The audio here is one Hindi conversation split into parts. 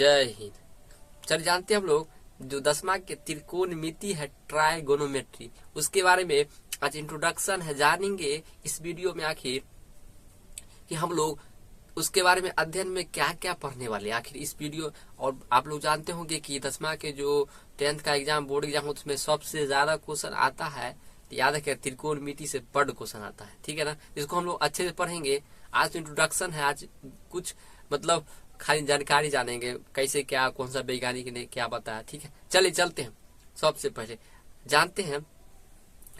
जय हिंद। चल जानते हैं हम लोग जो 10वां के त्रिकोणमिति है ट्राइगोनोमेट्री, उसके बारे में आज इंट्रोडक्शन है। जानेंगे इस वीडियो में आखिर कि हम लोग उसके बारे में अध्ययन में क्या क्या पढ़ने वाले हैं आखिर इस वीडियो। और आप लोग जानते होंगे कि 10वां के जो 10th का एग्जाम बोर्ड एग्जाम होता है उसमें सबसे ज्यादा क्वेश्चन आता है, याद रखिए त्रिकोणमिति से बड़ क्वेश्चन आता है, ठीक है ना। इसको हम लोग अच्छे से पढ़ेंगे। आज तो इंट्रोडक्शन है, आज कुछ मतलब खाली जानकारी जानेंगे कैसे क्या कौन सा वैज्ञानिक ने क्या बताया, ठीक है। चलिए चलते हैं। सबसे पहले जानते हैं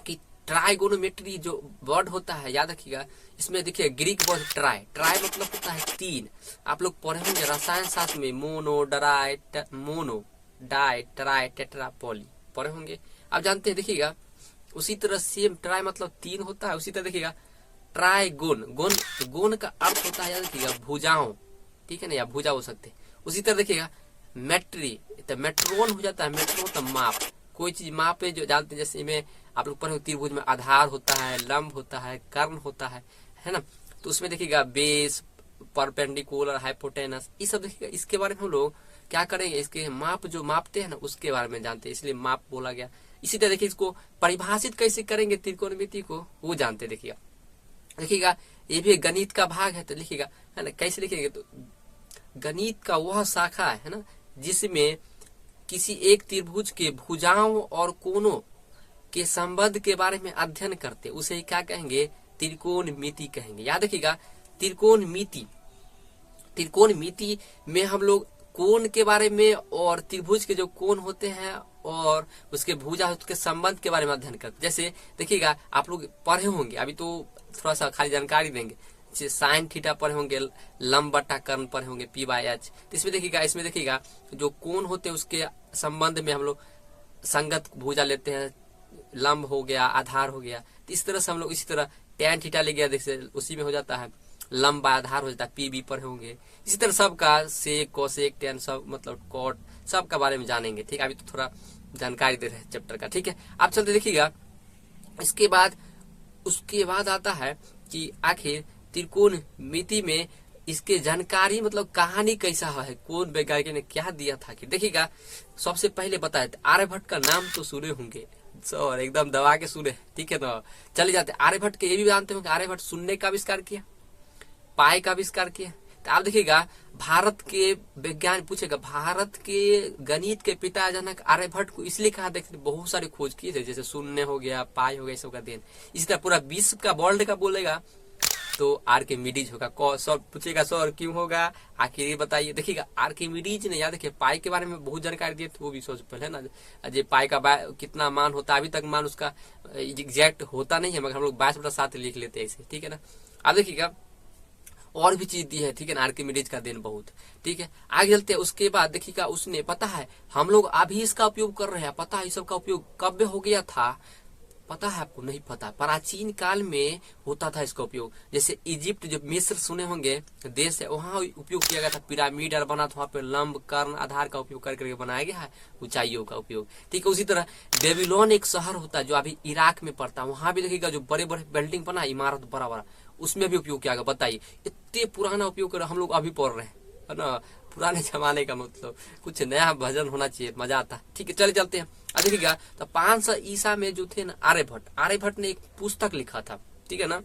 कि ट्राइगोनोमेट्री जो वर्ड होता है, याद रखिएगा इसमें देखिए ग्रीक वर्ड ट्राई, ट्राई मतलब होता है तीन। आप लोग पढ़े होंगे रसायन शास्त्र में mono di tri tetra poly पढ़े होंगे, आप जानते हैं। देखिएगा उसी तरह सेम ट्राई मतलब तीन होता है, उसी तरह देखिएगा ट्राइगोन गोन का अर्थ होता है, याद रखिएगा भुजाओं, ठीक है ना, या भुजा हो सकते। उसी तरह देखिएगा मेट्री तो मेट्रोन हो जाता है, मेट्रोन तो माप, कोई चीज मापे जो जानते हैं। जैसे में आप लोग पढ़े त्रिभुज में आधार होता है, लंब होता है, कर्ण होता है ना। तो उसमें देखिएगा बेस, परपेंडिकुलर, हाइपोटेनस, ये सब देखिएगा। इसके बारे में हम लोग क्या करेंगे, इसके माप जो मापते हैं ना उसके बारे में जानते हैं, इसलिए माप बोला गया। इसी तरह देखिए इसको परिभाषित कैसे करेंगे त्रिकोणमिति को, वो जानते देखिएगा। देखिएगा ये भी गणित का भाग है, तो लिखिएगा है ना, कैसे लिखेंगे तो गणित का वह शाखा है ना जिसमें किसी एक त्रिभुज के भुजाओं और कोणों के संबंध के बारे में अध्ययन करते, उसे क्या कहेंगे, त्रिकोणमिति कहेंगे। याद रखिएगा त्रिकोणमिति में हम लोग कोण के बारे में और त्रिभुज के जो कोण होते हैं और उसके भुजा उसके संबंध के बारे में अध्ययन करते। जैसे देखिएगा आप लोग पढ़े होंगे, अभी तो थोड़ा सा खाली जानकारी देंगे। साइन थीटा पढ़े होंगे, लंब बटा कर्ण पढ़े होंगे, P/H। तो इसमें देखिएगा जो कोण होते हैं उसके संबंध में हम लोग संगत भुजा लेते हैं, लंब हो गया, आधार हो गया। तो इस तरह से हम लोग इसी तरह टैन थीटा ले गया, जैसे उसी में हो जाता है लंब आधार हो जाता है, PB पढ़े होंगे। इसी तरह सबका सेक कोसेक टैन सब मतलब कॉट सब के बारे में जानेंगे, ठीक है। अभी तो थोड़ा जानकारी दे रहे हैं चैप्टर का, ठीक है। आप चलते देखिएगा उसके बाद आता है कि आखिर त्रिकोणमिति में इसके जानकारी मतलब कहानी कैसा है, कौन वैज्ञानिक ने क्या दिया था। कि देखिएगा सबसे पहले बताए आर्यभट्ट का नाम तो सुने होंगे, सर एकदम दबा के सुने, ठीक है ना। चले जाते आर्यभट्ट के, ये भी जानते हो कि आर्यभट्ट शून्य का आविष्कार किया, पाई का आविष्कार किया। तो आप देखिएगा भारत के विज्ञान पूछेगा, भारत के गणित के पिता जनक आर्यभट्ट को इसलिए कहा, देखते बहुत सारे खोज किए थे, जैसे शून्य हो गया, पाई हो गया, सब का देन। इसी तरह पूरा विश्व का वर्ल्ड का बोलेगा तो आर्किमिडीज होगा। सब पूछेगा सर क्यों होगा, आखिर ये बताइए। देखिएगा आर्किमिडीज ने, याद रखिए पाई के बारे में बहुत जानकारी दिए थे, वो भी सोच पहले ना जो पाई का कितना मान होता है, अभी तक मान उसका एग्जैक्ट होता नहीं है, मगर हम लोग 22/7 लिख लेते हैं ऐसे, ठीक है ना। अब देखिएगा और भी चीज दी है, ठीक है ना, आर्किमिडीज का दिन बहुत, ठीक है। आगे चलते हैं। उसके बाद देखिएगा उसने, पता है हम लोग अभी इसका उपयोग कर रहे हैं, पता है इस सब का उपयोग कब हो गया था, पता है आपको, नहीं पता। प्राचीन काल में होता था इसका उपयोग। जैसे इजिप्ट जो मिस्र सुने होंगे देश है, वहाँ उपयोग किया गया था, पिरामिड बना था, वहाँ पे लंब कर्ण आधार का उपयोग करके बनाया गया है, ऊंचाइयों का उपयोग, ठीक है। उसी तरह बेबीलोन एक शहर होता है जो अभी इराक में पड़ता है, वहाँ भी देखिएगा जो बड़े बड़े बिल्डिंग बना, इमारत बड़ा बड़ा, उसमें भी उपयोग किया गया। बताइए इतने पुराना उपयोग कर हम लोग अभी पढ़ रहे हैं ना, पुराने जमाने का मतलब कुछ नया भजन होना चाहिए, मजा आता है, ठीक है। चले चलते हैं। अब देखिएगा तो 500 ईसा में जो थे ना आर्यभट्ट ने एक पुस्तक लिखा था, ठीक है ना,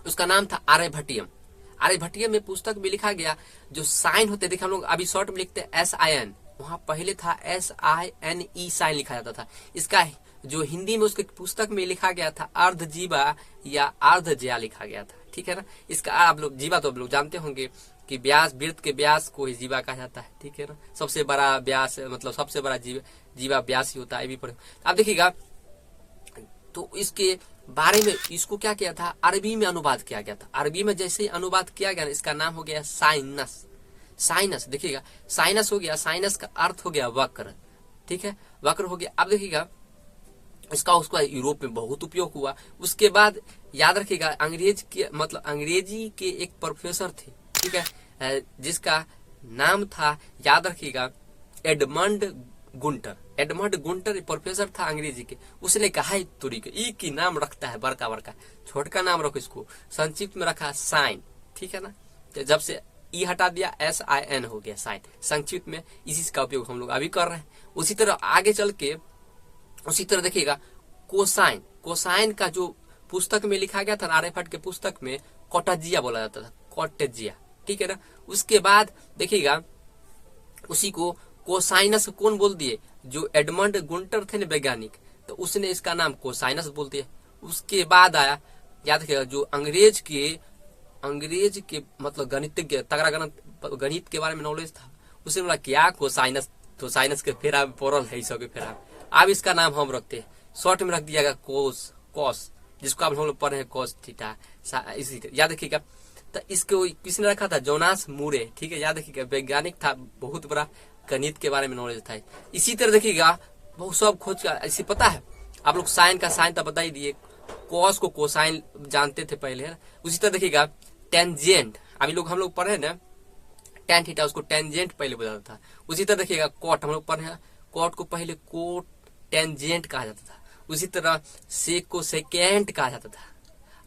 उसका नाम था आर्यभट्टियम में पुस्तक में लिखा गया जो साइन होते, देखिए हम लोग अभी शॉर्ट में लिखते हैं SIN, वहां पहले था SINE साइन लिखा जाता था। इसका जो हिंदी में उसके पुस्तक में लिखा गया था अर्धजीवा या अर्धजया लिखा गया था, ठीक है ना। इसका आप लोग जीवा तो आप लोग जानते होंगे कि व्यास, वृत्त के व्यास को ही जीवा कहा जाता है, ठीक है ना। सबसे बड़ा व्यास मतलब सबसे बड़ा जीवा व्यास ही होता है, ये भी पढ़ो। आप देखिएगा तो इसके बारे में इसको क्या किया था, अरबी में अनुवाद किया गया था। अरबी में जैसे ही अनुवाद किया गया, इसका नाम हो गया साइनस। देखिएगा साइनस हो गया, साइनस का अर्थ हो गया वक्र, ठीक है, वक्र हो गया। अब देखिएगा उसका यूरोप में बहुत उपयोग हुआ। उसके बाद याद रखिएगा अंग्रेजी के एक प्रोफेसर थे, ठीक है, जिसका नाम था, याद रखिएगा एडमंड गुंटर प्रोफेसर था अंग्रेजी के। उसने कहा तुरी के ई की नाम रखता है बड़का बड़का, छोटका नाम रखो, इसको संक्षिप्त में रखा साइन, ठीक है ना। जब से ई हटा दिया, SIN हो गया साइन, संक्षिप्त में इसी का उपयोग हम लोग अभी कर रहे हैं। उसी तरह आगे चल के उसी तरह देखिएगा कोसाइन, कोसाइन का जो पुस्तक में लिखा गया था आर्यभट्ट के पुस्तक में कॉटेजिया बोला जाता था, कॉटेजिया, ठीक है ना। उसके बाद देखिएगा उसी को कोसाइनस कौन बोल दिए, जो एडमंड गुंटर थे ना वैज्ञानिक, तो उसने इसका नाम कोसाइनस बोल दिया। उसके बाद आया, याद रखिएगा, जो अंग्रेज के मतलब गणितज्ञ, तगड़ा गणित के बारे में नॉलेज था, उसने बोला क्या कोसाइनस, तो साइनस के फेरा में पड़ल है, सब के फेरा। अब इसका नाम हम रखते हैं, शॉर्ट में रख दिया गया कॉस, जिसको आप हम लोग पढ़े हैं कॉस थीटा, इसी याद रखिएगा। तो इसको किसने रखा था, जोनास मूरे, ठीक है, याद रखिएगा, वैज्ञानिक था, बहुत बड़ा गणित के बारे में नॉलेज था। इसी तरह देखिएगा बहुत सब खोज का, इसे पता है आप लोग, साइन का साइन तो बता ही दिए, कॉस को कोसाइन जानते थे पहले, है ना। उसी तरह देखिएगा टेंजेंट, अभी लोग हम लोग पढ़े ना टेन थीटा, उसको टेंजेंट पहले बताता था। उसी तरह देखिएगा कॉट, हम लोग पढ़े हैं, कॉट को पहले कोट टेंजेंट कहा जाता था। उसी तरह सेक को सेकेंट कहा जाता था,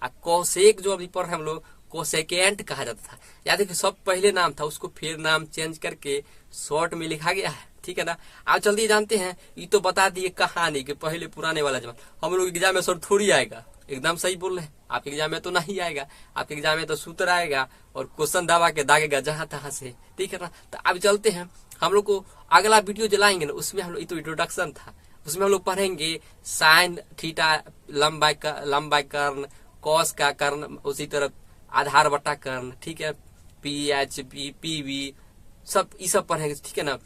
और कोसेक जो अभी पढ़ रहे हम लोग कोसेकेंट कहा जाता था। याद है कि सब पहले नाम था, उसको फिर नाम चेंज करके शॉर्ट में लिखा गया है, ठीक है ना। आप जल्दी जानते हैं, ये तो बता दिए कहानी के पहले पुराने वाला जमाना। हम लोग एग्जाम में सर थोड़ी आएगा, एकदम सही बोल रहे हैं, आपके एग्जाम में तो नहीं आएगा, आपके एग्जाम में तो सूत्र आएगा और क्वेश्चन दबा के दागेगा जहां तहां से, ठीक है ना। तो अब चलते हैं, हम लोग को अगला वीडियो जलाएंगे ना, उसमें हम लोग, तो इंट्रोडक्शन था, उसमें हम लोग पढ़ेंगे साइन थीटा, लंबाई कर्ण, कॉस का कर्ण, उसी तरह आधार बटा कर्ण, ठीक है, PH PV सब ये सब पढ़ेंगे, ठीक है ना,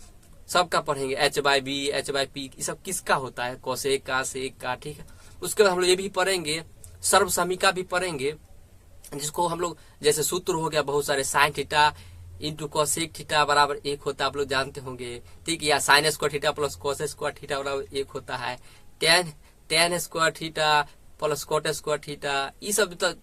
सबका पढ़ेंगे, H/B H/P ये सब किसका होता है, कोसेक का, सेक का, ठीक है। उसके बाद हम लोग ये भी पढ़ेंगे, सर्व समीका भी पढ़ेंगे, जिसको हम लोग जैसे सूत्र हो गया बहुत सारे, sine theta into cosec theta बराबर 1 होता है, आप लोग जानते होंगे, ठीक है, या sine square theta plus cos square theta बराबर 1 होता है, ten square theta plus coat square theta, ये सब तो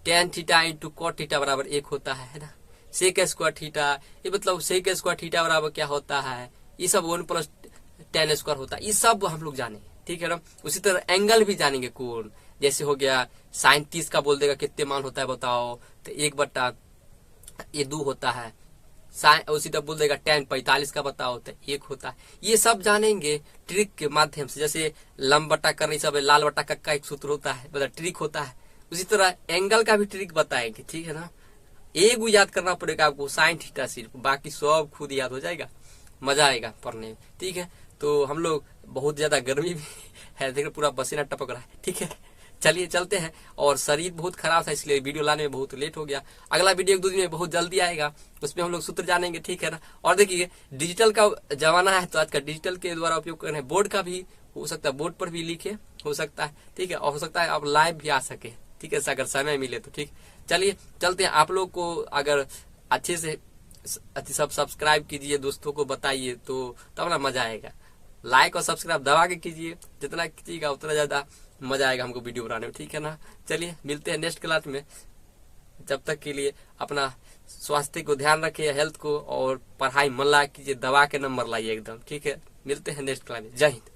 tan theta into cot theta बराबर 1 होता है ना। सेक स्क्वायर थीटा, ये मतलब सेक स्क्वायर थीटा बराबर क्या होता है, ये सब 1 प्लस टेन स्क्वायर होता है, ये सब हम लोग जानेंगे, ठीक है ना। उसी तरह एंगल भी जानेंगे, कोण, जैसे हो गया साइन 30 का बोल देगा कितने मान होता है बताओ, तो 1/2 होता है। साइन उसी तरह बोल देगा टेन 45 का बताओ, तो 1 होता है। ये सब जानेंगे ट्रिक के माध्यम से, जैसे लंब बटा करनी सब, लाल बटा का एक सूत्र होता है, मतलब ट्रिक होता है। उसी तरह एंगल का भी ट्रिक बताएंगे, ठीक है ना। एक याद करना पड़ेगा आपको, साइन थीटा सिर्फ, बाकी सब खुद याद हो जाएगा, मजा आएगा पढ़ने में, ठीक है। तो हम लोग बहुत ज्यादा गर्मी भी है, देखिए पूरा पसीना टपक रहा है, ठीक है। चलिए चलते हैं, और शरीर बहुत खराब था इसलिए वीडियो लाने में बहुत लेट हो गया। अगला वीडियो 1-2 दिन में बहुत जल्दी आएगा, उसमें हम लोग सूत्र जानेंगे, ठीक है ना। और देखिए डिजिटल का जमाना है, तो आज का डिजिटल के द्वारा उपयोग कर रहे हैं, बोर्ड का भी हो सकता है, बोर्ड पर भी लिखे हो सकता है, ठीक है, और हो सकता है आप लाइव भी आ सके, ठीक है, अगर समय मिले तो, ठीक। चलिए चलते हैं, आप लोग को अगर अच्छे से सब सब्सक्राइब कीजिए, दोस्तों को बताइए, तो तब ना मजा आएगा। लाइक और सब्सक्राइब दबा के कीजिए, जितना कीजिएगा उतना ज्यादा मजा आएगा हमको वीडियो बनाने में, ठीक है ना। चलिए मिलते हैं नेक्स्ट क्लास में, जब तक के लिए अपना स्वास्थ्य को ध्यान रखिए, हेल्थ को, और पढ़ाई मन लगा कीजिए, दबा के नंबर लाइए एकदम, ठीक है। मिलते हैं नेक्स्ट क्लास में, जय हिंद।